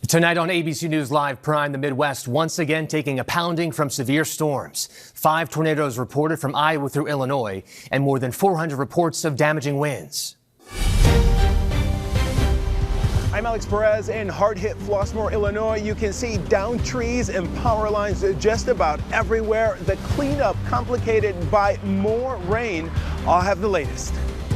Tonight on ABC News Live Prime, the Midwest once again taking a pounding from severe storms. 5 tornadoes reported from Iowa through Illinois, and more than 400 reports of damaging winds. I'm Alex Perez in hard-hit Flossmoor, Illinois. You can see downed trees and power lines just about everywhere. The cleanup complicated by more rain. I'll have the latest.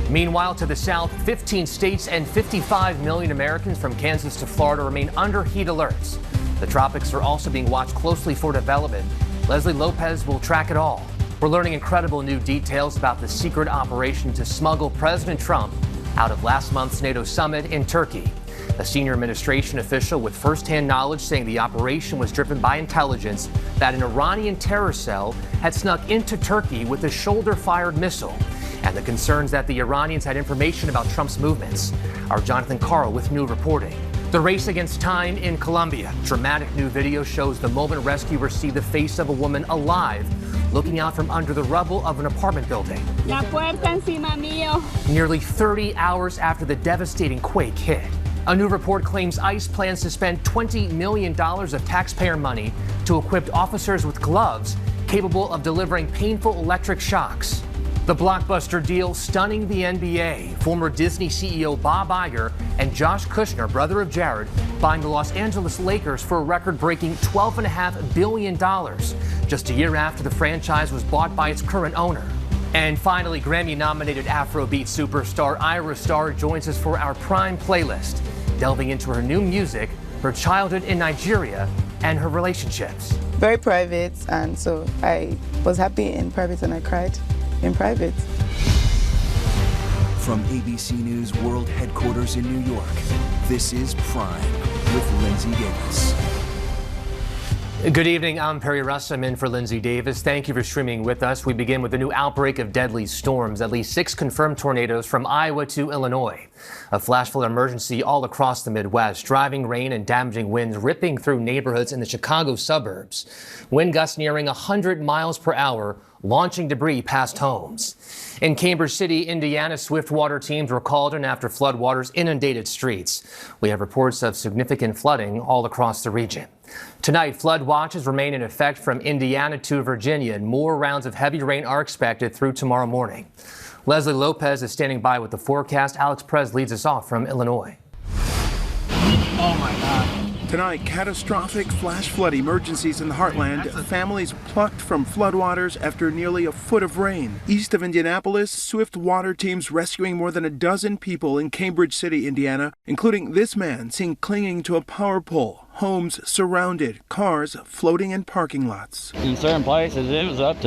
Meanwhile, to the south, 15 states and 55 million Americans from Kansas to Florida remain under heat alerts. The tropics are also being watched closely for development. Leslie Lopez will track it all. We're learning incredible new details about the secret operation to smuggle President Trump out of last month's NATO summit in Turkey. A senior administration official with firsthand knowledge saying the operation was driven by intelligence that an Iranian terror cell had snuck into Turkey with a shoulder-fired missile, and the concerns that the Iranians had information about Trump's movements. Our Jonathan Carl with new reporting. The race against time in Colombia. Dramatic new video shows the moment rescuers see the face of a woman alive looking out from under the rubble of an apartment building. La puerta encima mío. Nearly 30 hours after the devastating quake hit. A new report claims ICE plans to spend $20 million of taxpayer money to equip officers with gloves capable of delivering painful electric shocks. The blockbuster deal stunning the NBA. Former Disney CEO Bob Iger and Josh Kushner, brother of Jared, buying the Los Angeles Lakers for a record-breaking $12.5 billion, just a year after the franchise was bought by its current owner. And finally, Grammy-nominated Afrobeat superstar Ira Starr joins us for our Prime playlist, delving into her new music, her childhood in Nigeria, and her relationships. Very private, and so I was happy in private and I cried in private. From ABC News World Headquarters in New York, this is Prime with Lindsay Davis. Good evening, I'm Perry Russ. I'm in for Lindsay Davis. Thank you for streaming with us. We begin with a new outbreak of deadly storms. At least 6 confirmed tornadoes from Iowa to Illinois. A flash flood emergency all across the Midwest. Driving rain and damaging winds ripping through neighborhoods in the Chicago suburbs. Wind gusts nearing 100 miles per hour, launching debris past homes. In Cambridge City, Indiana, swift water teams were called in after floodwaters inundated streets. We have reports of significant flooding all across the region. Tonight, flood watches remain in effect from Indiana to Virginia, and more rounds of heavy rain are expected through tomorrow morning. Leslie Lopez is standing by with the forecast. Alex Perez leads us off from Illinois. Oh my God. Tonight, catastrophic flash flood emergencies in the heartland. Families plucked from floodwaters after nearly a foot of rain. East of Indianapolis, swift water teams rescuing more than a dozen people in Cambridge City, Indiana, including this man seen clinging to a power pole. Homes surrounded, cars floating in parking lots. In certain places, it was up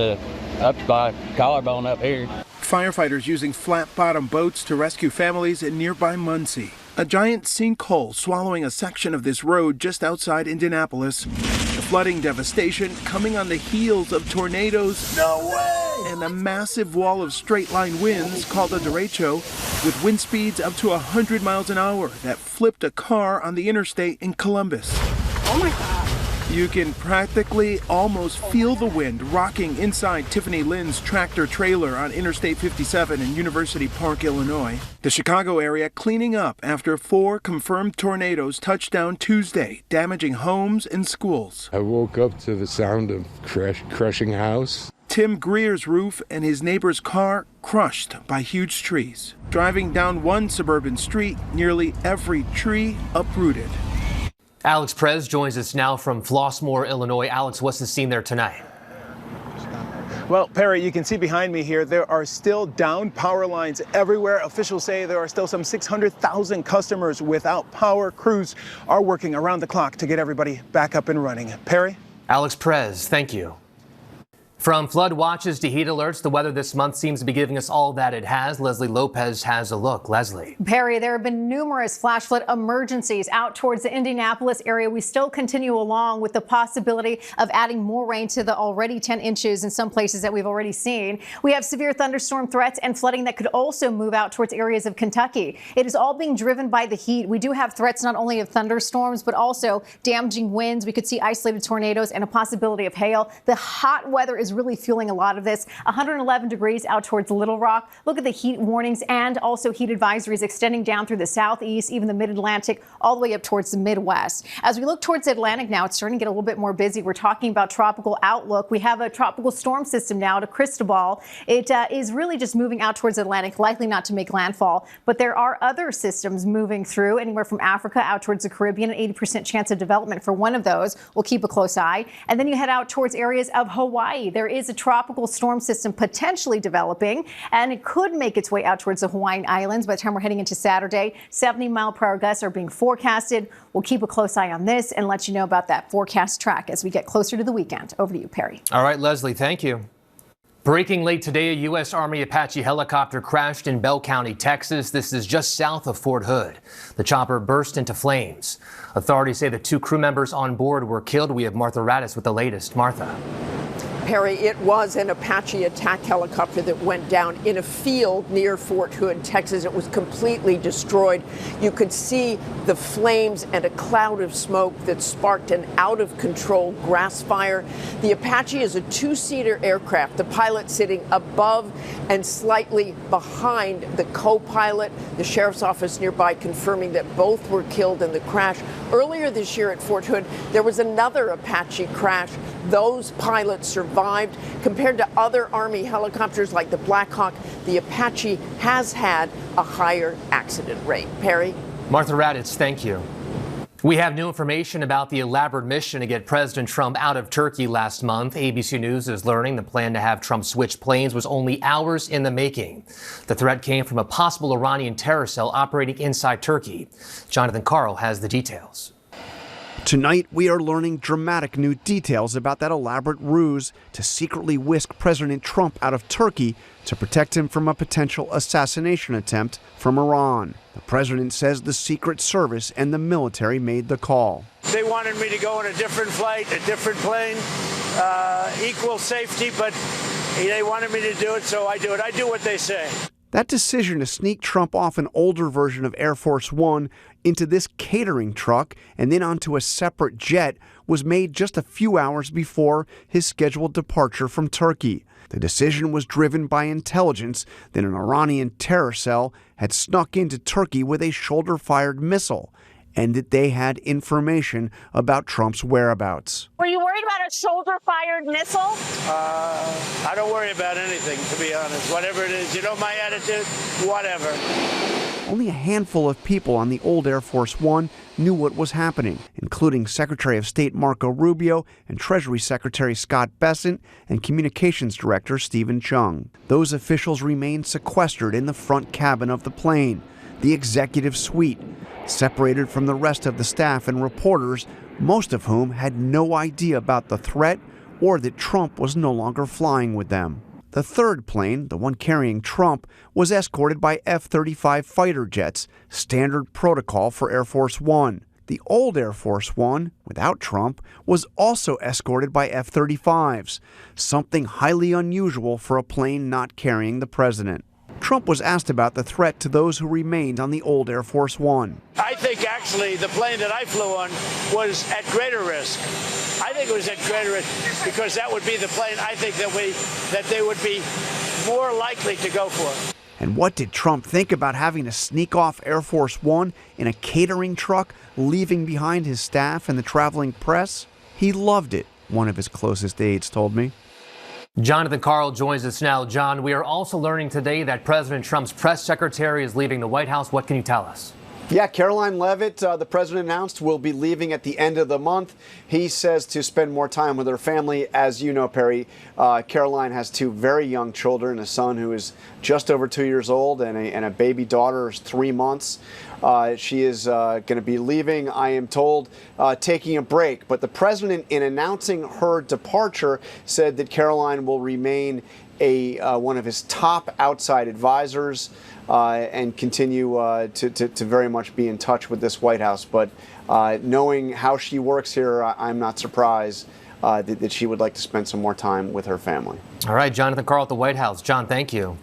by collarbone up here. Firefighters using flat-bottom boats to rescue families in nearby Muncie. A giant sinkhole swallowing a section of this road just outside Indianapolis. The flooding devastation coming on the heels of tornadoes. No way! And a massive wall of straight-line winds called a derecho with wind speeds up to 100 miles an hour that flipped a car on the interstate in Columbus. Oh my God! You can practically almost feel the wind rocking inside Tiffany Lynn's tractor trailer on Interstate 57 in University Park, Illinois. The Chicago area cleaning up after 4 confirmed tornadoes touched down Tuesday, damaging homes and schools. I woke up to the sound of crushing house. Tim Greer's roof and his neighbor's car crushed by huge trees. Driving down one suburban street, nearly every tree uprooted. Alex Perez joins us now from Flossmoor, Illinois. Alex, what's the scene there tonight? Well, Perry, you can see behind me here, there are still downed power lines everywhere. Officials say there are still some 600,000 customers without power. Crews are working around the clock to get everybody back up and running. Perry? Alex Perez, thank you. From flood watches to heat alerts, the weather this month seems to be giving us all that it has. Leslie Lopez has a look. Leslie. Perry, there have been numerous flash flood emergencies out towards the Indianapolis area. We still continue along with the possibility of adding more rain to the already 10 inches in some places that we've already seen. We have severe thunderstorm threats and flooding that could also move out towards areas of Kentucky. It is all being driven by the heat. We do have threats not only of thunderstorms, but also damaging winds. We could see isolated tornadoes and a possibility of hail. The hot weather is is really fueling a lot of this. 111 degrees out towards Little Rock. Look at the heat warnings and also heat advisories extending down through the southeast, even the mid-Atlantic, all the way up towards the Midwest. As we look towards the Atlantic now, it's starting to get a little bit more busy. We're talking about tropical outlook. We have a tropical storm system now to Cristobal. It is really just moving out towards the Atlantic, likely not to make landfall. But there are other systems moving through anywhere from Africa out towards the Caribbean, an 80% chance of development for one of those. We'll keep a close eye. And then you head out towards areas of Hawaii. There is a tropical storm system potentially developing, and it could make its way out towards the Hawaiian Islands by the time we're heading into Saturday. 70-mile-per-hour gusts are being forecasted. We'll keep a close eye on this and let you know about that forecast track as we get closer to the weekend. Over to you, Perry. All right, Leslie, thank you. Breaking late today, a U.S. Army Apache helicopter crashed in Bell County, Texas. This is just south of Fort Hood. The chopper burst into flames. Authorities say the 2 crew members on board were killed. We have Martha Raddatz with the latest. Martha. Perry, it was an Apache attack helicopter that went down in a field near Fort Hood, Texas. It was completely destroyed. You could see the flames and a cloud of smoke that sparked an out-of-control grass fire. The Apache is a 2-seater aircraft, the pilot sitting above and slightly behind the co-pilot. The sheriff's office nearby confirming that both were killed in the crash. Earlier this year at Fort Hood, there was another Apache crash. Those pilots survived. Compared to other Army helicopters like the Black Hawk, the Apache has had a higher accident rate. Perry? Martha Raddatz, thank you. We have new information about the elaborate mission to get President Trump out of Turkey last month. ABC News is learning the plan to have Trump switch planes was only hours in the making. The threat came from a possible Iranian terror cell operating inside Turkey. Jonathan Karl has the details. Tonight, we are learning dramatic new details about that elaborate ruse to secretly whisk President Trump out of Turkey to protect him from a potential assassination attempt from Iran. The president says the Secret Service and the military made the call. They wanted me to go on a different flight, a different plane, equal safety, but they wanted me to do it, so I do it. I do what they say. That decision to sneak Trump off an older version of Air Force One into this catering truck and then onto a separate jet was made just a few hours before his scheduled departure from Turkey. The decision was driven by intelligence that an Iranian terror cell had snuck into Turkey with a shoulder-fired missile, and that they had information about Trump's whereabouts. Were you worried about a shoulder-fired missile? I don't worry about anything, to be honest. Whatever it is, you know my attitude, whatever. Only a handful of people on the old Air Force One knew what was happening, including Secretary of State Marco Rubio and Treasury Secretary Scott Bessent and Communications Director Stephen Chung. Those officials remained sequestered in the front cabin of the plane, the executive suite, separated from the rest of the staff and reporters, most of whom had no idea about the threat or that Trump was no longer flying with them. The third plane, the one carrying Trump, was escorted by F-35 fighter jets, standard protocol for Air Force One. The old Air Force One, without Trump, was also escorted by F-35s, something highly unusual for a plane not carrying the president. Trump was asked about the threat to those who remained on the old Air Force One. I think actually the plane that I flew on was at greater risk. I think it was at greater risk because that would be the plane I think that they would be more likely to go for. And what did Trump think about having to sneak off Air Force One in a catering truck, leaving behind his staff and the traveling press? He loved it, one of his closest aides told me. Jonathan Karl joins us now. John, we are also learning today that President Trump's press secretary is leaving the White House. What can you tell us? Yeah, Caroline Leavitt, the president announced, will be leaving at the end of the month. He says to spend more time with her family. As you know, Perry, Caroline has 2 very young children, a son who is just over 2 years old and a baby daughter who's 3 months. She is going to be leaving, I am told, taking a break. But the president, in announcing her departure, said that Caroline will remain one of his top outside advisors and continue to very much be in touch with this White House. But knowing how she works here, I'm not surprised that she would like to spend some more time with her family. All right, Jonathan Karl at the White House. John, thank you.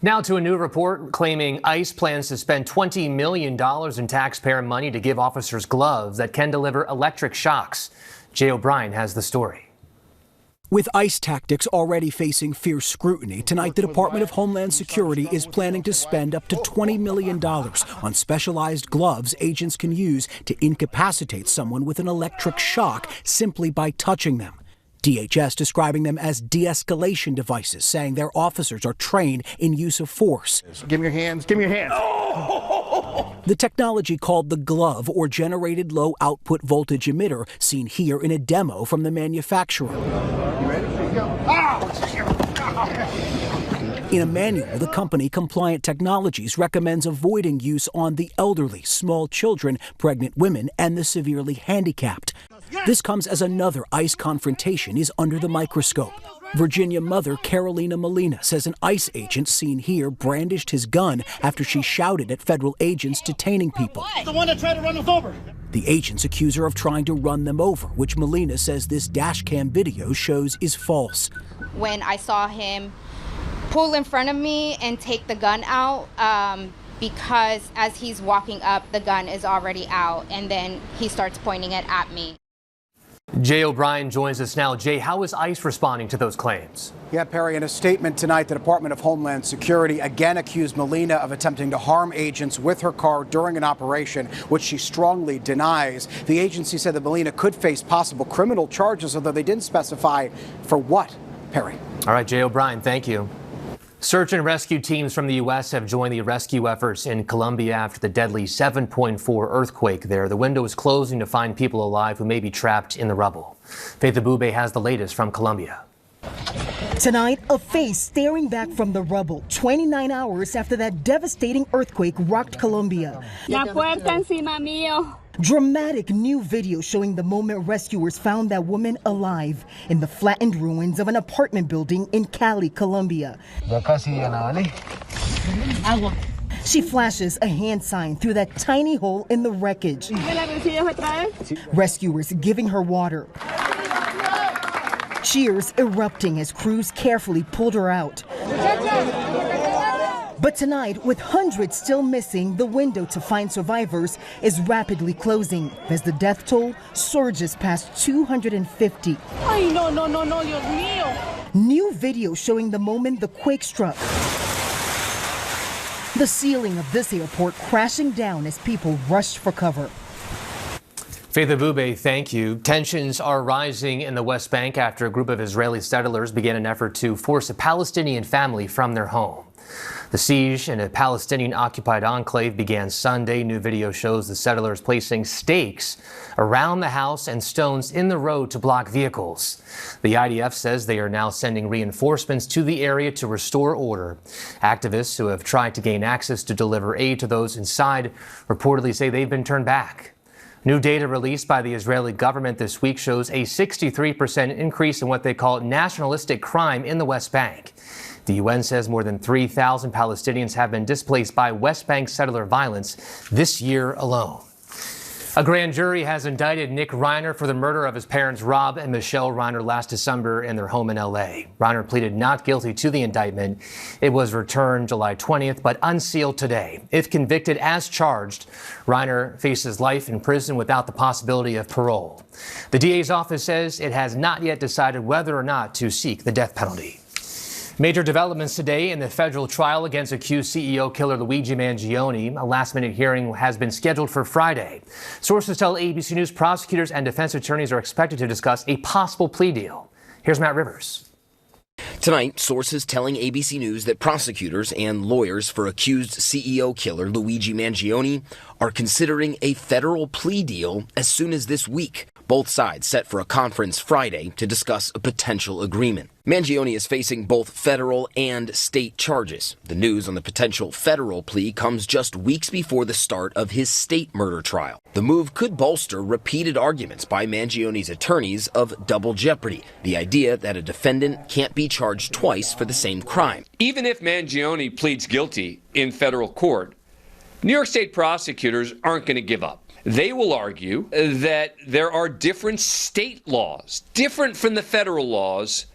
Now to a new report claiming ICE plans to spend $20 million in taxpayer money to give officers gloves that can deliver electric shocks. Jay O'Brien has the story. With ICE tactics already facing fierce scrutiny, tonight the Department of Homeland Security is planning to spend up to $20 million on specialized gloves agents can use to incapacitate someone with an electric shock simply by touching them. DHS describing them as de-escalation devices, saying their officers are trained in use of force. Give me your hands, give me your hands. The technology called the glove, or generated low output voltage emitter, seen here in a demo from the manufacturer. You ready? Here you go. In a manual, the company Compliant Technologies recommends avoiding use on the elderly, small children, pregnant women, and the severely handicapped. This comes as another ICE confrontation is under the microscope. Virginia mother Carolina Molina says an ICE agent seen here brandished his gun after she shouted at federal agents detaining people. The one that tried to run us over. The agents accuse her of trying to run them over, which Molina says this dash cam video shows is false. When I saw him pull in front of me and take the gun out, because as he's walking up, the gun is already out, and then he starts pointing it at me. Jay O'Brien joins us now. Jay, how is ICE responding to those claims? Yeah, Perry, in a statement tonight, the Department of Homeland Security again accused Molina of attempting to harm agents with her car during an operation, which she strongly denies. The agency said that Molina could face possible criminal charges, although they didn't specify for what, Perry. All right, Jay O'Brien, thank you. Search and rescue teams from the U.S. have joined the rescue efforts in Colombia after the deadly 7.4 earthquake there. The window is closing to find people alive who may be trapped in the rubble. Faith Abube has the latest from Colombia. Tonight, a face staring back from the rubble 29 hours after that devastating earthquake rocked Colombia. La puerta encima mío. Dramatic new video showing the moment rescuers found that woman alive in the flattened ruins of an apartment building in Cali, Colombia. She flashes a hand sign through that tiny hole in the wreckage. Rescuers giving her water. Cheers erupting as crews carefully pulled her out. But tonight, with hundreds still missing, the window to find survivors is rapidly closing as the death toll surges past 250. Ay, no, Dios mío. New video showing the moment the quake struck. The ceiling of this airport crashing down as people rushed for cover. Faith Abube, thank you. Tensions are rising in the West Bank after a group of Israeli settlers began an effort to force a Palestinian family from their home. The siege in a Palestinian-occupied enclave began Sunday. New video shows the settlers placing stakes around the house and stones in the road to block vehicles. The IDF says they are now sending reinforcements to the area to restore order. Activists who have tried to gain access to deliver aid to those inside reportedly say they've been turned back. New data released by the Israeli government this week shows a 63% increase in what they call nationalistic crime in the West Bank. The UN says more than 3,000 Palestinians have been displaced by West Bank settler violence this year alone. A grand jury has indicted Nick Reiner for the murder of his parents Rob and Michelle Reiner last December in their home in L.A. Reiner pleaded not guilty to the indictment. It was returned July 20th, but unsealed today. If convicted as charged, Reiner faces life in prison without the possibility of parole. The DA's office says it has not yet decided whether or not to seek the death penalty. Major developments today in the federal trial against accused CEO killer Luigi Mangione. A last-minute hearing has been scheduled for Friday. Sources tell ABC News prosecutors and defense attorneys are expected to discuss a possible plea deal. Here's Matt Rivers. Tonight, sources telling ABC News that prosecutors and lawyers for accused CEO killer Luigi Mangione are considering a federal plea deal as soon as this week. Both sides set for a conference Friday to discuss a potential agreement. Mangione is facing both federal and state charges. The news on the potential federal plea comes just weeks before the start of his state murder trial. The move could bolster repeated arguments by Mangione's attorneys of double jeopardy, the idea that a defendant can't be charged twice for the same crime. Even if Mangione pleads guilty in federal court, New York State prosecutors aren't going to give up. They will argue that there are different state laws, different from the federal laws,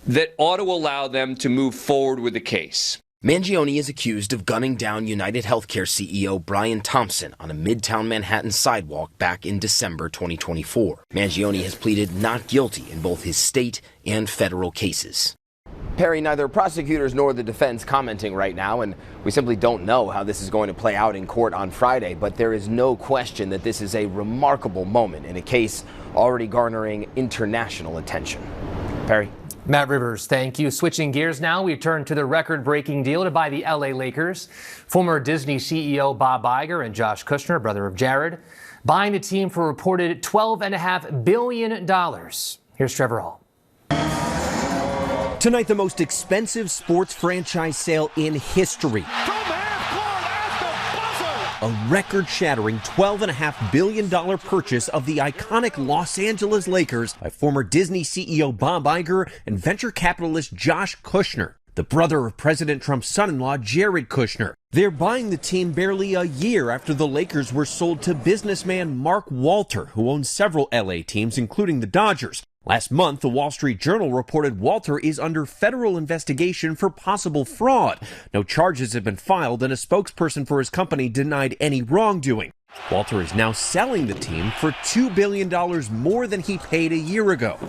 that ought to allow them to move forward with the case. Mangione is accused of gunning down United Healthcare CEO Brian Thompson on a Midtown Manhattan sidewalk back in December 2024. Mangione has pleaded not guilty in both his state and federal cases. Perry, neither prosecutors nor the defense commenting right now, and we simply don't know how this is going to play out in court on Friday, but there is no question that this is a remarkable moment in a case already garnering international attention. Perry? Matt Rivers, thank you. Switching gears now, we turn to the record-breaking deal to buy the LA Lakers. Former Disney CEO Bob Iger and Josh Kushner, brother of Jared, buying the team for a reported $12.5 billion. Here's Trevor Hall. Tonight, the most expensive sports franchise sale in history. A record-shattering $12.5 billion purchase of the iconic Los Angeles Lakers by former Disney CEO Bob Iger and venture capitalist Josh Kushner, the brother of President Trump's son-in-law Jared Kushner. They're buying the team barely a year after the Lakers were sold to businessman Mark Walter, who owns several LA teams, including the Dodgers. Last month, the Wall Street Journal reported Walter is under federal investigation for possible fraud. No charges have been filed, and a spokesperson for his company denied any wrongdoing. Walter is now selling the team for $2 billion more than he paid a year ago.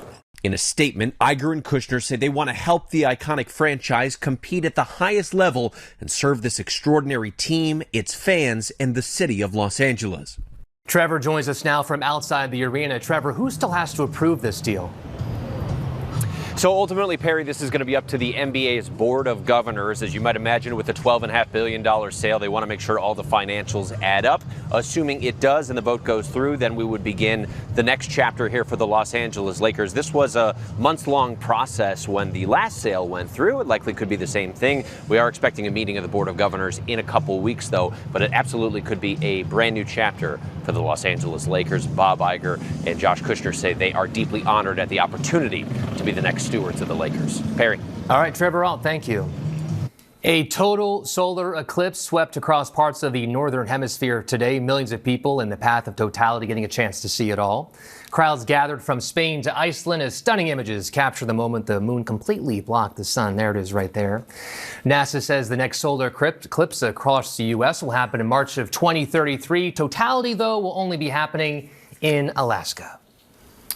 In a statement, Iger and Kushner say they want to help the iconic franchise compete at the highest level and serve this extraordinary team, its fans, and the city of Los Angeles. Trevor joins us now from outside the arena. Trevor, who still has to approve this deal? So ultimately, Perry, this is going to be up to the NBA's Board of Governors. As you might imagine, with the $12.5 billion sale, they want to make sure all the financials add up. Assuming it does and the vote goes through, then we would begin the next chapter here for the Los Angeles Lakers. This was a months-long process when the last sale went through. It likely could be the same thing. We are expecting a meeting of the Board of Governors in a couple weeks, though, but it absolutely could be a brand new chapter for the Los Angeles Lakers. Bob Iger and Josh Kushner say they are deeply honored at the opportunity to be the next stewards of the Lakers. Perry. All right, Trevor Alt, thank you. A total solar eclipse swept across parts of the northern hemisphere today. Millions of people in the path of totality getting a chance to see it all. Crowds gathered from Spain to Iceland as stunning images capture the moment the moon completely blocked the sun. There it is right there. NASA says the next solar eclipse across the U.S. will happen in March of 2033. Totality, though, will only be happening in Alaska.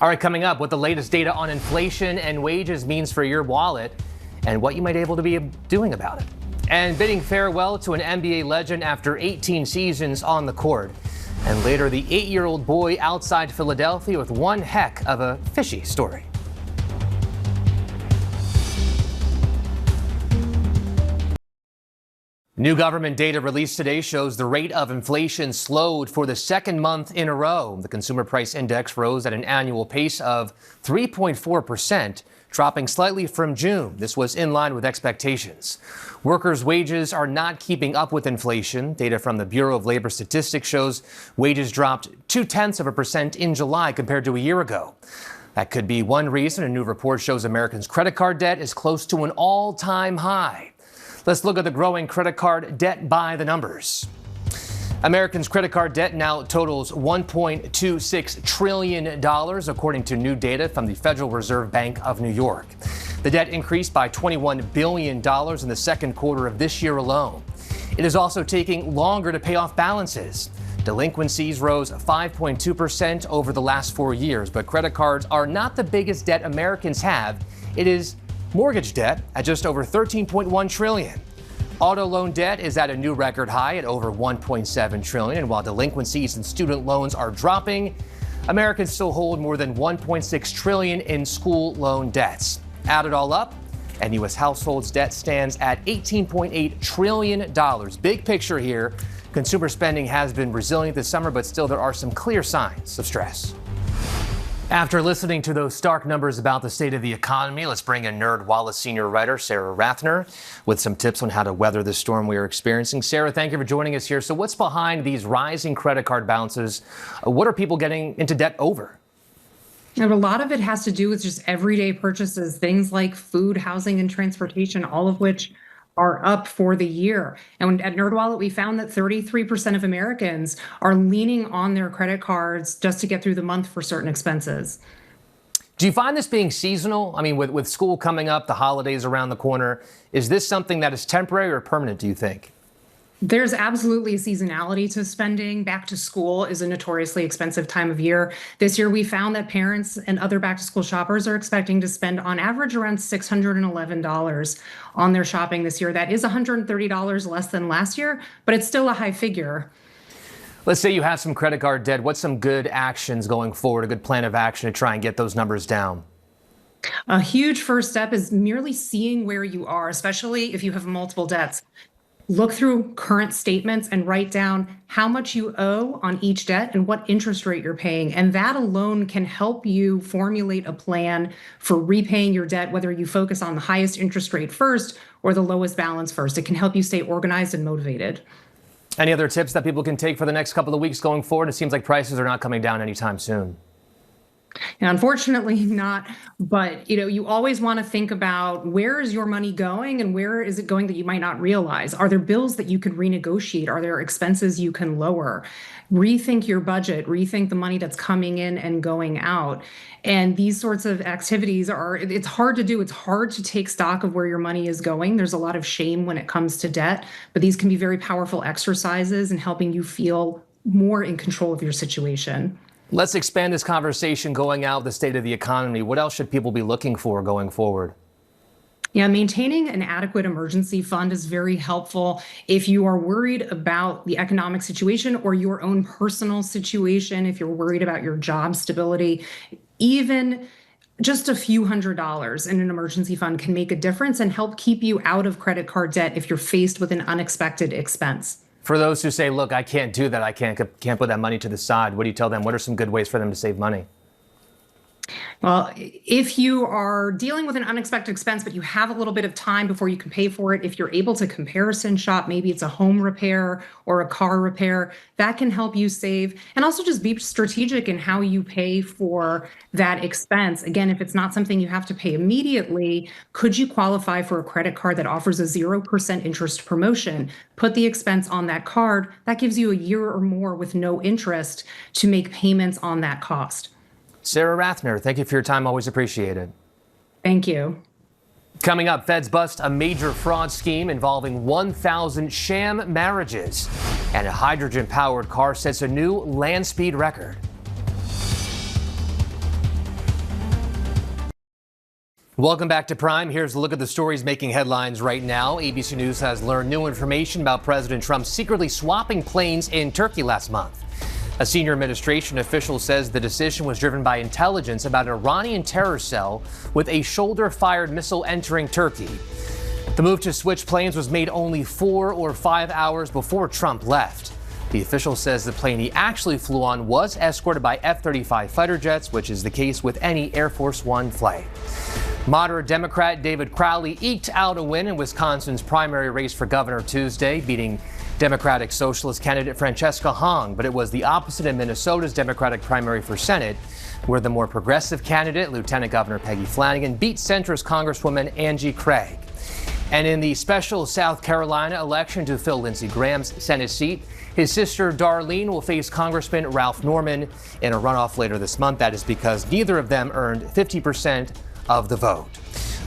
All right, coming up, what the latest data on inflation and wages means for your wallet and what you might be able to be doing about it. And bidding farewell to an NBA legend after 18 seasons on the court. And later, the 8-year-old boy outside Philadelphia with one heck of a fishy story. New government data released today shows the rate of inflation slowed for the second month in a row. The consumer price index rose at an annual pace of 3.4%, dropping slightly from June. This was in line with expectations. Workers' wages are not keeping up with inflation. Data from the Bureau of Labor Statistics shows wages dropped 0.2% in July compared to a year ago. That could be one reason. A new report shows Americans' credit card debt is close to an all-time high. Let's look at the growing credit card debt by the numbers. Americans' credit card debt now totals $1.26 trillion, according to new data from the Federal Reserve Bank of New York. The debt increased by $21 billion in the second quarter of this year alone. It is also taking longer to pay off balances. Delinquencies rose 5.2% over the last 4 years, but credit cards are not the biggest debt Americans have. It is mortgage debt at just over $13.1 trillion. Auto loan debt is at a new record high at over $1.7 trillion. And while delinquencies and student loans are dropping, Americans still hold more than $1.6 trillion in school loan debts. Add it all up, and U.S. households' debt stands at $18.8 trillion. Big picture here. Consumer spending has been resilient this summer, but still there are some clear signs of stress. After listening to those stark numbers about the state of the economy, let's bring in NerdWallet's senior writer, Sarah Rathner, with some tips on how to weather the storm we are experiencing. Sarah, thank you for joining us here. So what's behind these rising credit card balances? What are people getting into debt over? And a lot of it has to do with just everyday purchases, things like food, housing, and transportation, all of which are up for the year. And at NerdWallet, we found that 33% of Americans are leaning on their credit cards just to get through the month for certain expenses. Do you find this being seasonal? I mean, with school coming up, the holidays around the corner, is this something that is temporary or permanent, do you think? There's absolutely a seasonality to spending. Back to school is a notoriously expensive time of year. This year, we found that parents and other back to school shoppers are expecting to spend on average around $611 on their shopping this year. That is $130 less than last year, but it's still a high figure. Let's say you have some credit card debt. What's some good actions going forward, a good plan of action to try and get those numbers down? A huge first step is merely seeing where you are, especially if you have multiple debts. Look through current statements and write down how much you owe on each debt and what interest rate you're paying. And that alone can help you formulate a plan for repaying your debt, whether you focus on the highest interest rate first or the lowest balance first. It can help you stay organized and motivated. Any other tips that people can take for the next couple of weeks going forward? It seems like prices are not coming down anytime soon. And unfortunately not, but you always want to think about where is your money going and where is it going that you might not realize. Are there bills that you can renegotiate? Are there expenses you can lower? Rethink your budget, rethink the money that's coming in and going out. And these sorts of activities it's hard to do. It's hard to take stock of where your money is going. There's a lot of shame when it comes to debt, but these can be very powerful exercises in helping you feel more in control of your situation. Let's expand this conversation going out the state of the economy. What else should people be looking for going forward? Yeah, maintaining an adequate emergency fund is very helpful if you are worried about the economic situation or your own personal situation, if you're worried about your job stability. Even just a few $100s in an emergency fund can make a difference and help keep you out of credit card debt if you're faced with an unexpected expense. For those who say, look, I can't do that, I can't put that money to the side, what do you tell them? What are some good ways for them to save money? Well, if you are dealing with an unexpected expense, but you have a little bit of time before you can pay for it, if you're able to comparison shop, maybe it's a home repair or a car repair, that can help you save. And also just be strategic in how you pay for that expense. Again, if it's not something you have to pay immediately, could you qualify for a credit card that offers a 0% interest promotion? Put the expense on that card. That gives you a year or more with no interest to make payments on that cost. Sarah Rathner, thank you for your time. Always appreciated. Thank you. Coming up, feds bust a major fraud scheme involving 1,000 sham marriages. And a hydrogen-powered car sets a new land speed record. Welcome back to Prime. Here's a look at the stories making headlines right now. ABC News has learned new information about President Trump secretly swapping planes in Turkey last month. A senior administration official says the decision was driven by intelligence about an Iranian terror cell with a shoulder-fired missile entering Turkey. The move to switch planes was made only 4 or 5 hours before Trump left. The official says the plane he actually flew on was escorted by F-35 fighter jets, which is the case with any Air Force One flight. Moderate Democrat David Crowley eked out a win in Wisconsin's primary race for governor Tuesday, beating Democratic Socialist candidate Francesca Hong, but it was the opposite in Minnesota's Democratic primary for Senate, where the more progressive candidate, Lieutenant Governor Peggy Flanagan, beat centrist Congresswoman Angie Craig. And in the special South Carolina election to fill Lindsey Graham's Senate seat, his sister Darlene will face Congressman Ralph Norman in a runoff later this month. That is because neither of them earned 50% of the vote.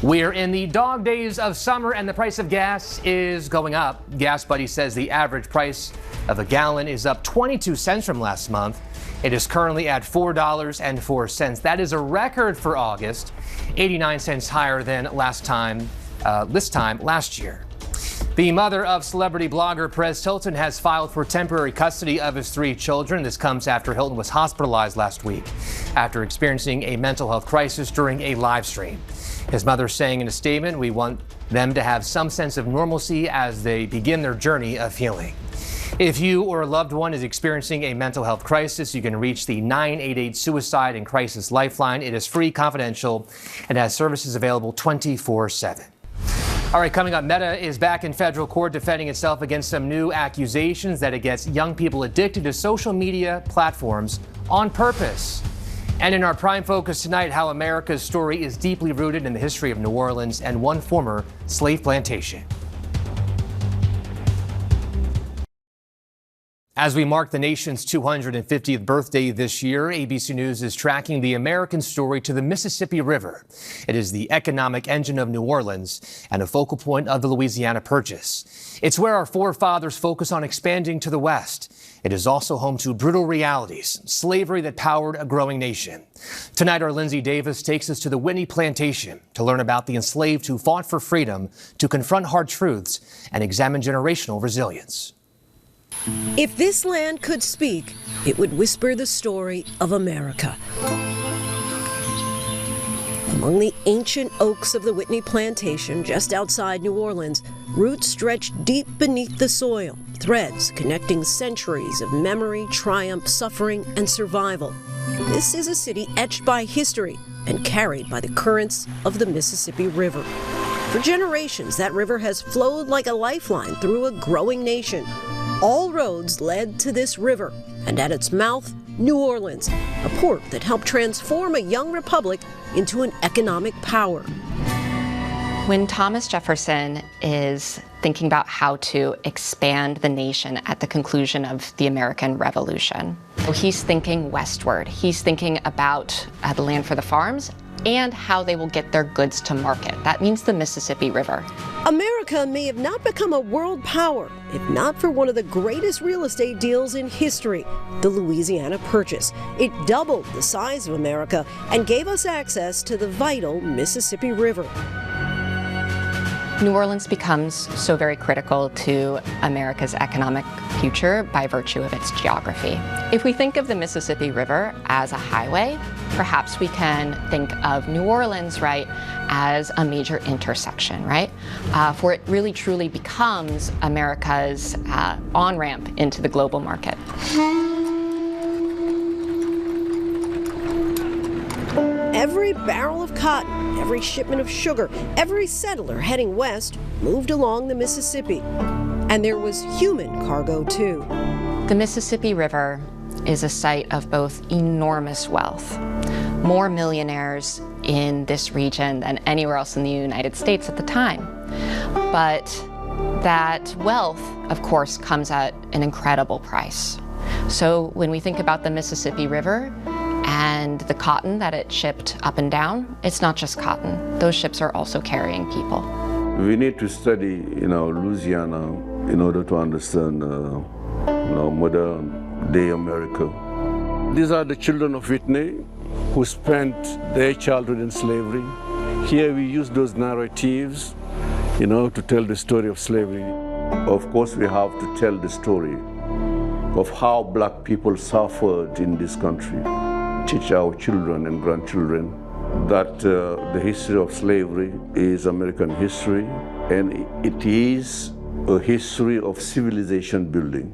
We're in the dog days of summer and the price of gas is going up. Gas Buddy says the average price of a gallon is up 22 cents from last month. It is currently at $4.04. That is a record for August, 89 cents higher than this time last year. The mother of celebrity blogger Perez Hilton has filed for temporary custody of his 3 children. This comes after Hilton was hospitalized last week after experiencing a mental health crisis during a live stream. His mother saying in a statement, "We want them to have some sense of normalcy as they begin their journey of healing." If you or a loved one is experiencing a mental health crisis, you can reach the 988 Suicide and Crisis Lifeline. It is free, confidential, and has services available 24/7. All right, coming up, Meta is back in federal court defending itself against some new accusations that it gets young people addicted to social media platforms on purpose. And in our Prime Focus tonight, how America's story is deeply rooted in the history of New Orleans and one former slave plantation. As we mark the nation's 250th birthday this year, ABC News is tracking the American story to the Mississippi River. It is the economic engine of New Orleans and a focal point of the Louisiana Purchase. It's where our forefathers focus on expanding to the west. It is also home to brutal realities, slavery that powered a growing nation. Tonight, our Lindsay Davis takes us to the Whitney Plantation to learn about the enslaved who fought for freedom, to confront hard truths, and examine generational resilience. If this land could speak, it would whisper the story of America. Among the ancient oaks of the Whitney Plantation, just outside New Orleans, roots stretch deep beneath the soil, threads connecting centuries of memory, triumph, suffering, and survival. This is a city etched by history and carried by the currents of the Mississippi River. For generations, that river has flowed like a lifeline through a growing nation. All roads led to this river, and at its mouth, New Orleans, a port that helped transform a young republic into an economic power. When Thomas Jefferson is thinking about how to expand the nation at the conclusion of the American Revolution, he's thinking westward. He's thinking about the land for the farms and how they will get their goods to market. That means the Mississippi River. America may have not become a world power if not for one of the greatest real estate deals in history, the Louisiana Purchase. It doubled the size of America and gave us access to the vital Mississippi River. New Orleans becomes so very critical to America's economic future by virtue of its geography. If we think of the Mississippi River as a highway, perhaps we can think of New Orleans, right, as a major intersection, right? For it really truly becomes America's on-ramp into the global market. Every barrel of cotton, every shipment of sugar, every settler heading west moved along the Mississippi. And there was human cargo, too. The Mississippi River is a site of both enormous wealth. More millionaires in this region than anywhere else in the United States at the time. But that wealth, of course, comes at an incredible price. So when we think about the Mississippi River and the cotton that it shipped up and down, it's not just cotton. Those ships are also carrying people. We need to study, Louisiana in order to understand, modern day America. These are the children of Whitney who spent their childhood in slavery. Here we use those narratives, to tell the story of slavery. Of course, we have to tell the story of how black people suffered in this country. Teach our children and grandchildren that the history of slavery is American history, and it is a history of civilization building.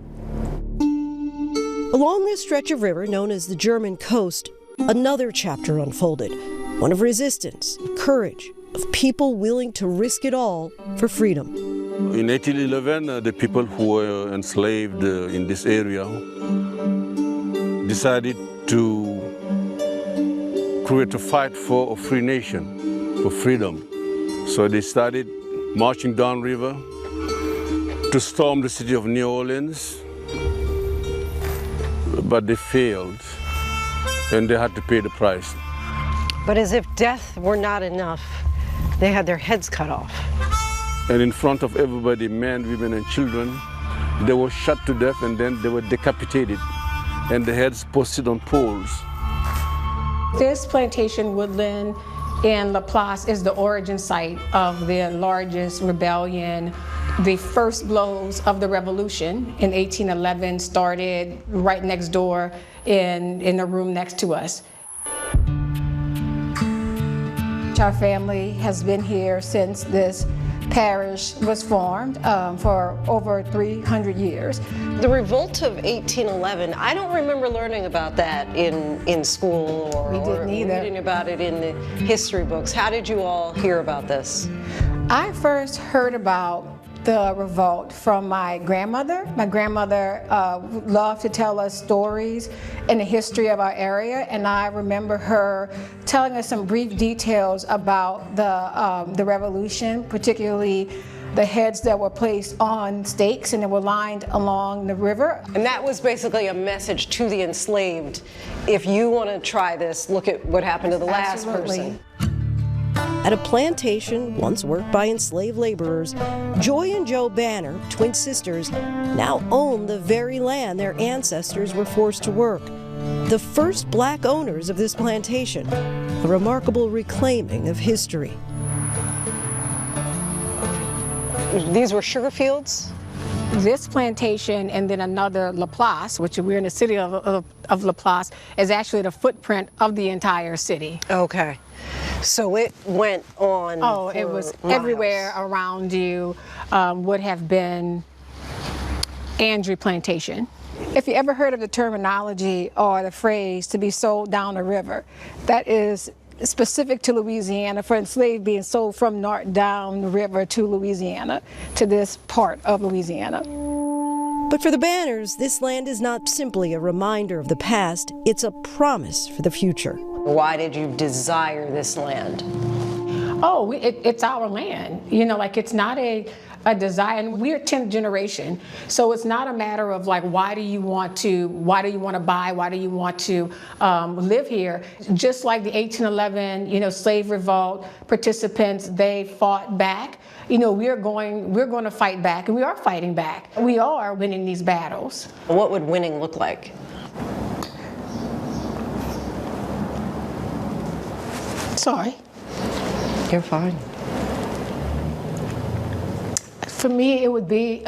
Along this stretch of river known as the German coast, another chapter unfolded, one of resistance, courage, of people willing to risk it all for freedom. In 1811, the people who were enslaved in this area decided to create a fight for a free nation, for freedom. So they started marching downriver to storm the city of New Orleans, but they failed, and they had to pay the price. But as if death were not enough, they had their heads cut off. And in front of everybody, men, women, and children, they were shot to death, and then they were decapitated, and the heads posted on poles. This plantation, Woodland in Laplace, is the origin site of the largest rebellion. The first blows of the revolution in 1811 started right next door in a room next to us. Our family has been here since this parish was formed for over 300 years. The revolt of 1811, I don't remember learning about that in school or reading about it in the history books. How did you all hear about this? I first heard about the revolt from my grandmother. My grandmother loved to tell us stories in the history of our area, and I remember her telling us some brief details about the revolution, particularly the heads that were placed on stakes and they were lined along the river. And that was basically a message to the enslaved. If you want to try this, look at what happened to the last person. At a plantation once worked by enslaved laborers, Joy and Joe Banner, twin sisters, now own the very land their ancestors were forced to work. The first black owners of this plantation, a remarkable reclaiming of history. These were sugar fields? This plantation and then another Laplace, which we're in the city of Laplace, is actually the footprint of the entire city. Okay. So it went on. Oh, it was miles. Everywhere around you would have been Andrew Plantation. If you ever heard of the terminology or the phrase to be sold down the river, that is specific to Louisiana, for enslaved being sold from north down the river to Louisiana, to this part of Louisiana. But for the Banners, this land is not simply a reminder of the past, it's a promise for the future. Why did you desire this land? Oh, it's our land. You know, like it's not a desire, and we're 10th generation, so it's not a matter of like, why do you want to buy, why do you want to live here? Just like the 1811, you know, slave revolt participants, they fought back. You know, we're going to fight back, and we are fighting back. We are winning these battles. What would winning look like? Sorry. You're fine. For me, it would be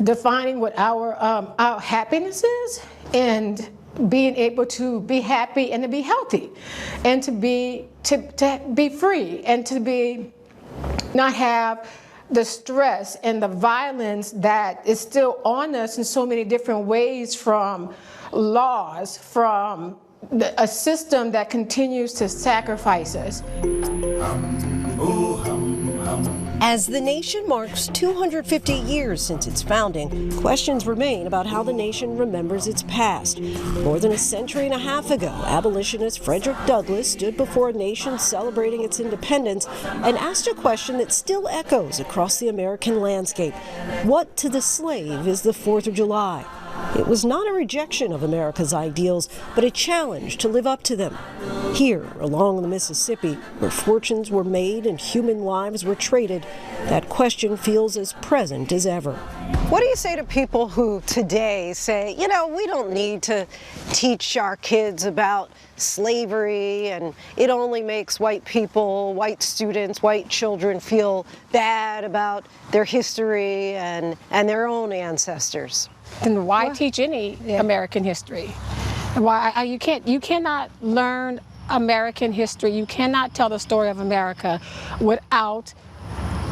defining what our happiness is, and being able to be happy and to be healthy, and to be free, and to not have the stress and the violence that is still on us in so many different ways, from laws, from a system that continues to sacrifice us. As the nation marks 250 years since its founding, questions remain about how the nation remembers its past. More than a century and a half ago, abolitionist Frederick Douglass stood before a nation celebrating its independence and asked a question that still echoes across the American landscape. What to the slave is the 4th of July? It was not a rejection of America's ideals, but a challenge to live up to them. Here, along the Mississippi, where fortunes were made and human lives were traded, that question feels as present as ever. What do you say to people who today say, you know, we don't need to teach our kids about slavery, and it only makes white people, white students, white children feel bad about their history and their own ancestors? Then why teach any American history? Why you cannot learn American history. You cannot tell the story of America without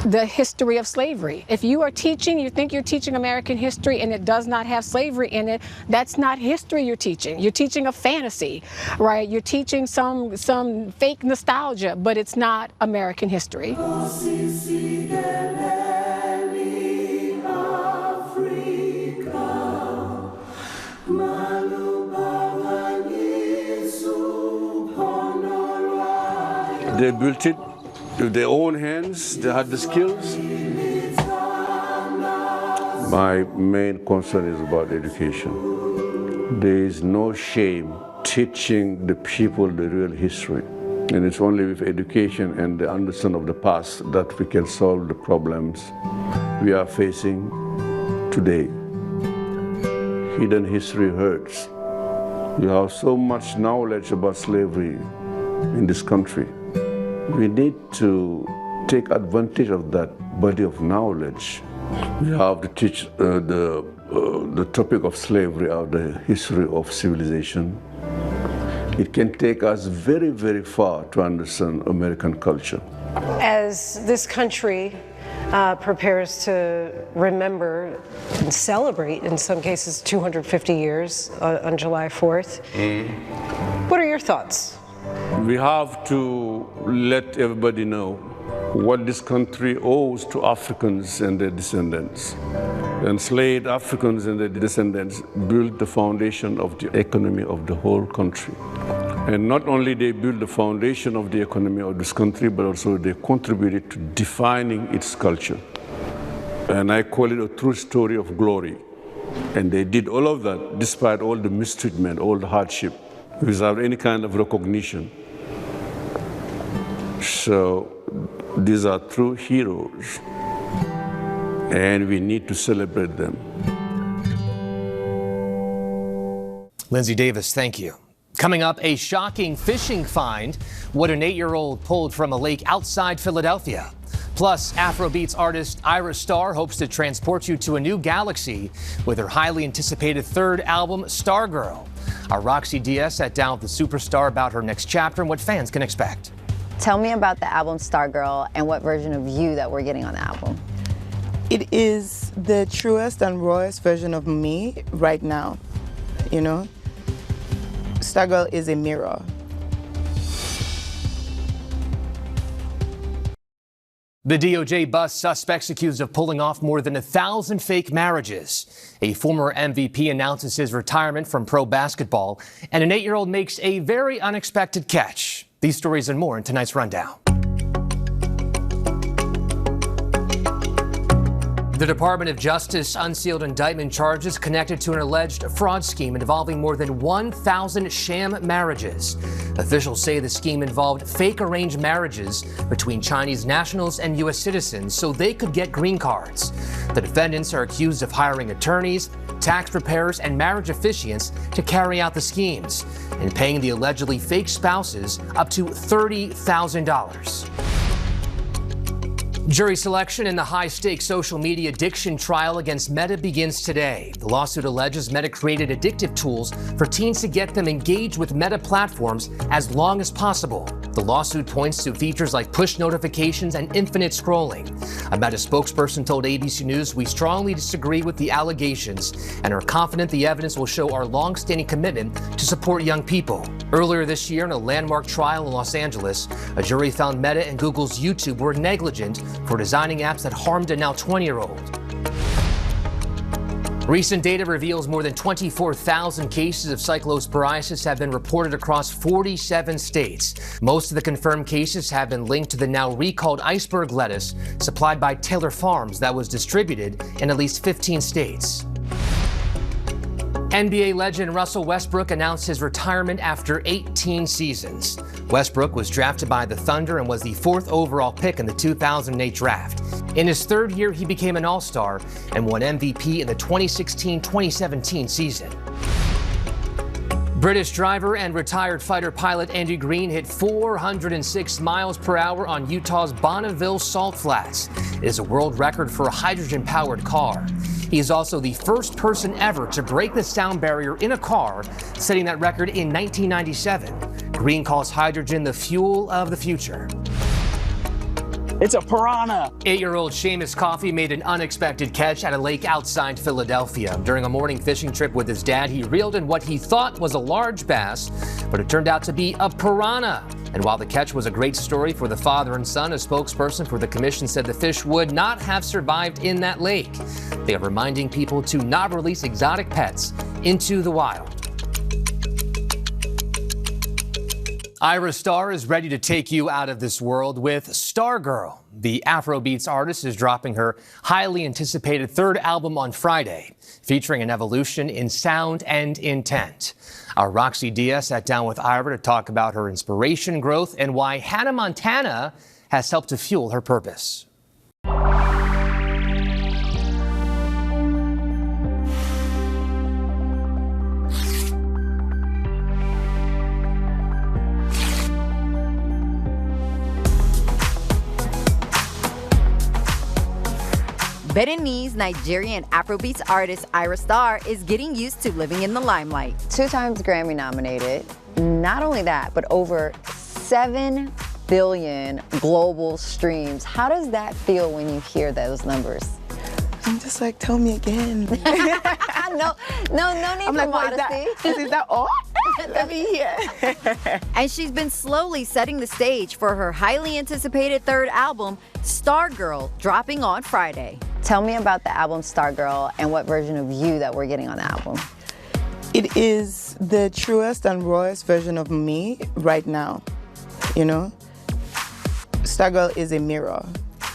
the history of slavery. If you are teaching, you think you're teaching American history and it does not have slavery in it, that's not history you're teaching. You're teaching a fantasy, right? You're teaching some fake nostalgia, but it's not American history. They built it with their own hands. They had the skills. My main concern is about education. There is no shame teaching the people the real history. And it's only with education and the understanding of the past that we can solve the problems we are facing today. Hidden history hurts. We have so much knowledge about slavery in this country. We need to take advantage of that body of knowledge. We have to teach the topic of slavery out of the history of civilization. It can take us very, very far to understand American culture. As this country prepares to remember and celebrate, in some cases, 250 years on July 4th, what are your thoughts? We have to let everybody know what this country owes to Africans and their descendants. Enslaved Africans and their descendants built the foundation of the economy of the whole country. And not only they built the foundation of the economy of this country, but also they contributed to defining its culture. And I call it a true story of glory. And they did all of that despite all the mistreatment, all the hardship, without any kind of recognition. So these are true heroes, and we need to celebrate them. Lindsay Davis, thank you. Coming up, a shocking fishing find, what an 8-year-old pulled from a lake outside Philadelphia. Plus, Afrobeats artist Ira Starr hopes to transport you to a new galaxy with her highly anticipated third album, Stargirl. Our Roxy Diaz sat down with the superstar about her next chapter and what fans can expect. Tell me about the album Stargirl and what version of you that we're getting on the album. It is the truest and rawest version of me right now, you know? Stargirl is a mirror. The DOJ busts suspects accused of pulling off more than 1,000 fake marriages. A former MVP announces his retirement from pro basketball, and an 8-year-old makes a very unexpected catch. These stories and more in tonight's rundown. The Department of Justice unsealed indictment charges connected to an alleged fraud scheme involving more than 1,000 sham marriages. Officials say the scheme involved fake arranged marriages between Chinese nationals and U.S. citizens so they could get green cards. The defendants are accused of hiring attorneys, tax preparers, and marriage officiants to carry out the schemes and paying the allegedly fake spouses up to $30,000. Jury selection in the high-stakes social media addiction trial against Meta begins today. The lawsuit alleges Meta created addictive tools for teens to get them engaged with Meta platforms as long as possible. The lawsuit points to features like push notifications and infinite scrolling. A Meta spokesperson told ABC News, "We strongly disagree with the allegations and are confident the evidence will show our long-standing commitment to support young people." Earlier this year, in a landmark trial in Los Angeles, a jury found Meta and Google's YouTube were negligent for designing apps that harmed a now 20-year-old. Recent data reveals more than 24,000 cases of cyclosporiasis have been reported across 47 states. Most of the confirmed cases have been linked to the now recalled iceberg lettuce supplied by Taylor Farms that was distributed in at least 15 states. NBA legend Russell Westbrook announced his retirement after 18 seasons. Westbrook was drafted by the Thunder and was the 4th overall pick in the 2008 draft. In his 3rd year, he became an All-Star and won MVP in the 2016-2017 season. British driver and retired fighter pilot Andy Green hit 406 miles per hour on Utah's Bonneville Salt Flats. It is a world record for a hydrogen-powered car. He is also the first person ever to break the sound barrier in a car, setting that record in 1997. Green calls hydrogen the fuel of the future. It's a piranha. 8-year-old Seamus Coffey made an unexpected catch at a lake outside Philadelphia. During a morning fishing trip with his dad, he reeled in what he thought was a large bass, but it turned out to be a piranha. And while the catch was a great story for the father and son, a spokesperson for the commission said the fish would not have survived in that lake. They are reminding people to not release exotic pets into the wild. Ira Starr is ready to take you out of this world with Stargirl. The Afrobeats artist is dropping her highly anticipated 3rd album on Friday, featuring an evolution in sound and intent. Our Roxy Diaz sat down with Ira to talk about her inspiration, growth, and why Hannah Montana has helped to fuel her purpose. Beninese Nigerian Afrobeats artist Ira Starr is getting used to living in the limelight. 2 times Grammy nominated. Not only that, but over 7 billion global streams. How does that feel when you hear those numbers? I'm just like, tell me again. No need for modesty. Is that all? Let me hear. And she's been slowly setting the stage for her highly anticipated 3rd album, Stargirl, dropping on Friday. Tell me about the album Stargirl and what version of you that we're getting on the album. It is the truest and rawest version of me right now, you know? Stargirl is a mirror.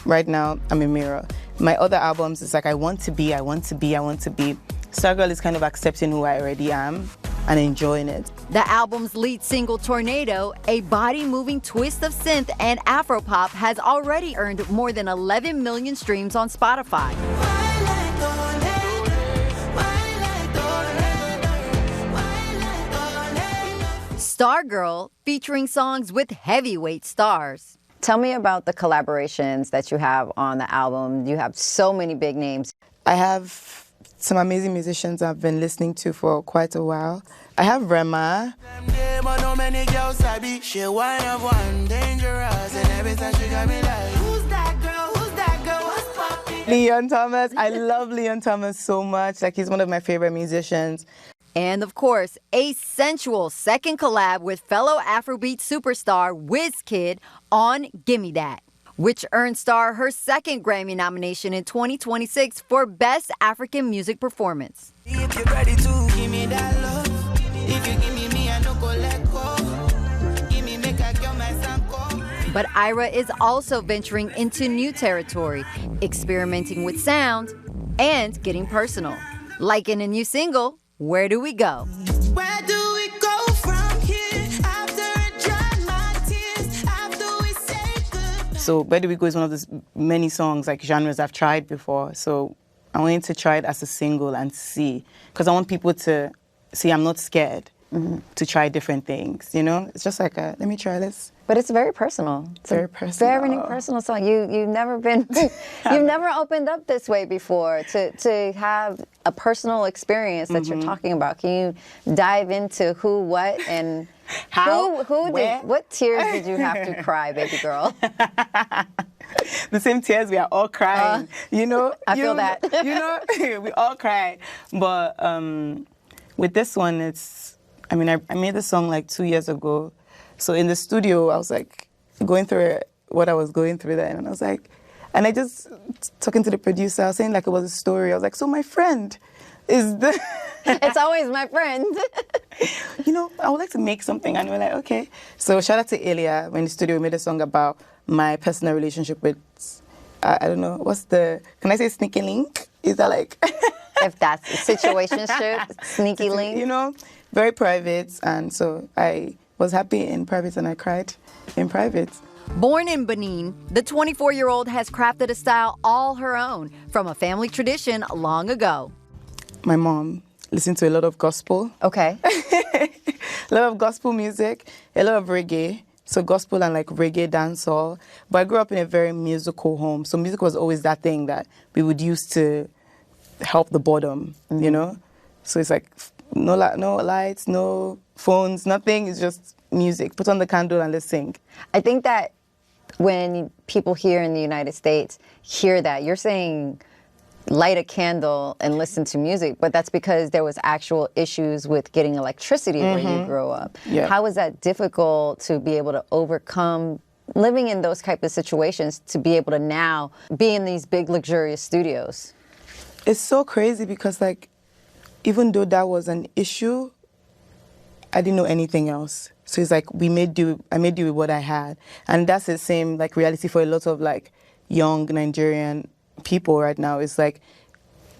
Right now, I'm a mirror. My other albums, it's like I want to be. Stargirl is kind of accepting who I already am and enjoying it. The album's lead single, Tornado, a body-moving twist of synth and Afropop, has already earned more than 11 million streams on Spotify. Stargirl, featuring songs with heavyweight stars. Tell me about the collaborations that you have on the album. You have so many big names. I have some amazing musicians I've been listening to for quite a while. I have Rema. Leon Thomas. I love Leon Thomas so much. Like, he's one of my favorite musicians. And of course, a sensual second collab with fellow Afrobeat superstar Wizkid on Gimme That, which earned Star her second Grammy nomination in 2026 for Best African Music Performance. If you're ready to give me that love, if you give me, I don't go let go. Give me, make I kill my sanko. But Ira is also venturing into new territory, experimenting with sound and getting personal. Like in a new single, Where Do We Go? Where do we go from here? After I dry my tears, after we say goodbye. So Where Do We Go is one of those many songs, like genres I've tried before. So I wanted to try it as a single and see. Because I want people to see I'm not scared to try different things, you know? It's just like, let me try this. But it's very personal. It's very personal. Very personal song. You've never been, you've never opened up this way before to have a personal experience that you're talking about. Can you dive into who, what, and how? What tears did you have to cry, baby girl? The same tears we are all crying. You know, I feel that. You know, we all cry. But with this one, I made the song like 2 years ago. So in the studio, I was like going through what I was going through then. And I was like, and I just talking to the producer, I was saying like it was a story. I was like, so my friend is the... It's always my friend. You know, I would like to make something. And we're like, okay. So shout out to Ilya. In the studio, we made a song about my personal relationship with, I don't know, can I say sneaky link? Is that like... If that's a situationship, sneaky link. You know, very private. And so I was happy in private and I cried in private. Born in Benin, the 24-year-old has crafted a style all her own from a family tradition long ago. My mom listened to a lot of gospel. Okay. A lot of gospel music, a lot of reggae. So gospel and like reggae dancehall. But I grew up in a very musical home. So music was always that thing that we would use to help the boredom, you know? So it's like no lights, no phones, nothing. It's just music. Put on the candle and let's sing. I think that when people here in the United States hear that, you're saying light a candle and listen to music, but that's because there was actual issues with getting electricity where you grew up. Yeah. How was that difficult to be able to overcome living in those type of situations to be able to now be in these big luxurious studios? It's so crazy because like, even though that was an issue, I didn't know anything else. So it's like I made do with what I had. And that's the same like reality for a lot of like young Nigerian people right now. It's like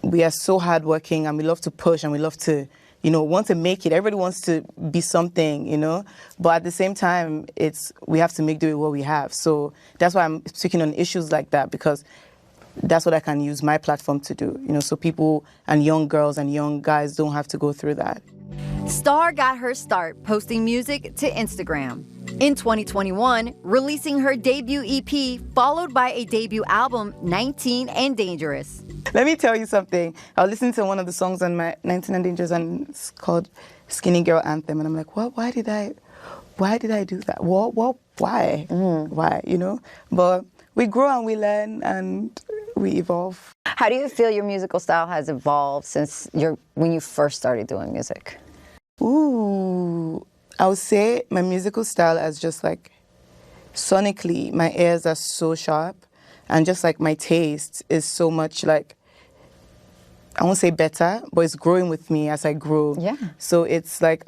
we are so hardworking and we love to push and we love to, you know, want to make it. Everybody wants to be something, you know. But at the same time, we have to make do with what we have. So that's why I'm speaking on issues like that, because that's what I can use my platform to do, you know, so people and young girls and young guys don't have to go through that. Star got her start posting music to Instagram. In 2021, releasing her debut EP, followed by a debut album, 19 and Dangerous. Let me tell you something. I was listening to one of the songs on my 19 and Dangerous, and it's called Skinny Girl Anthem, and I'm like, what? Why did I do that? Why? Why? You know? But we grow and we learn and we evolve. How do you feel your musical style has evolved since when you first started doing music? Ooh, I would say my musical style is just like sonically, my ears are so sharp, and just like my taste is so much like I won't say better, but it's growing with me as I grow. Yeah. So it's like,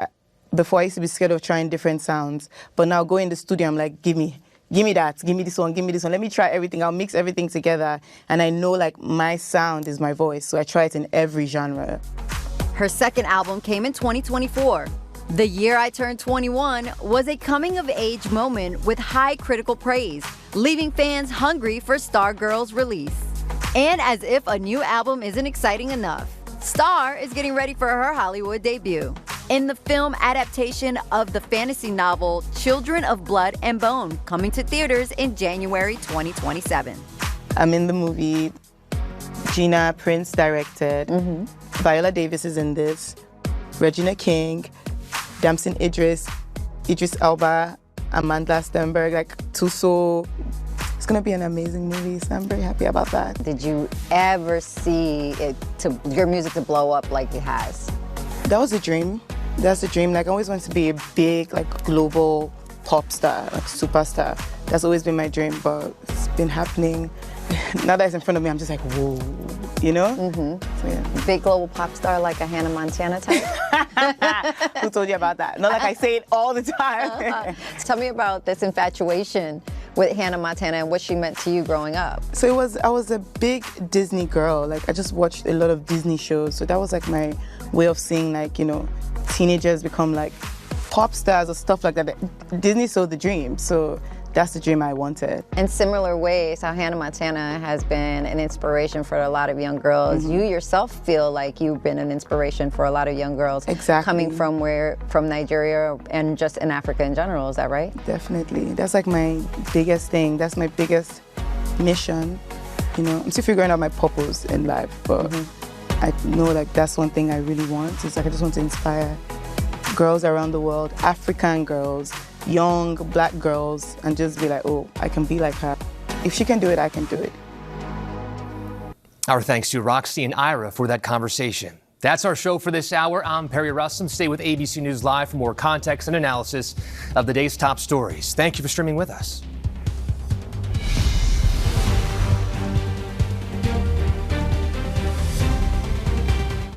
before I used to be scared of trying different sounds, but now going in the studio, I'm like, give me that, give me this one, let me try everything, I'll mix everything together. And I know like my sound is my voice, so I try it in every genre. Her second album came in 2024. The Year I Turned 21 was a coming-of-age moment with high critical praise, leaving fans hungry for Stargirl's release. And as if a new album isn't exciting enough, Star is getting ready for her Hollywood debut in the film adaptation of the fantasy novel Children of Blood and Bone, coming to theaters in January 2027. I'm in the movie. Gina Prince directed. Viola Davis is in this. Regina King, Damson Idris Elba, Amanda Stenberg, like Tuso. It's gonna be an amazing movie, so I'm very happy about that. Did you ever see your music to blow up like it has? That was a dream. That's the dream. Like, I always wanted to be a big, like, global pop star, like superstar. That's always been my dream, but it's been happening. Now that it's in front of me, I'm just like, whoa, you know? So, yeah. Big global pop star like a Hannah Montana type? Who told you about that? Not like I say it all the time. Tell me about this infatuation with Hannah Montana and what she meant to you growing up. So I was a big Disney girl. Like, I just watched a lot of Disney shows. So that was like my way of seeing, like, you know, teenagers become like pop stars or stuff like that. Disney sold the dream. So that's the dream I wanted. In similar ways, how Hannah Montana has been an inspiration for a lot of young girls. You yourself feel like you've been an inspiration for a lot of young girls. Exactly. Coming from Nigeria and just in Africa in general, is that right? Definitely. That's like my biggest thing. That's my biggest mission. You know, I'm still figuring out my purpose in life, but I know like that's one thing I really want. It's like I just want to inspire girls around the world, African girls, young black girls, and just be like, oh, I can be like her. If she can do it, I can do it. Our thanks to Roxy and Ira for that conversation. That's our show for this hour. I'm Perry Rustin. Stay with ABC News Live for more context and analysis of the day's top stories. Thank you for streaming with us.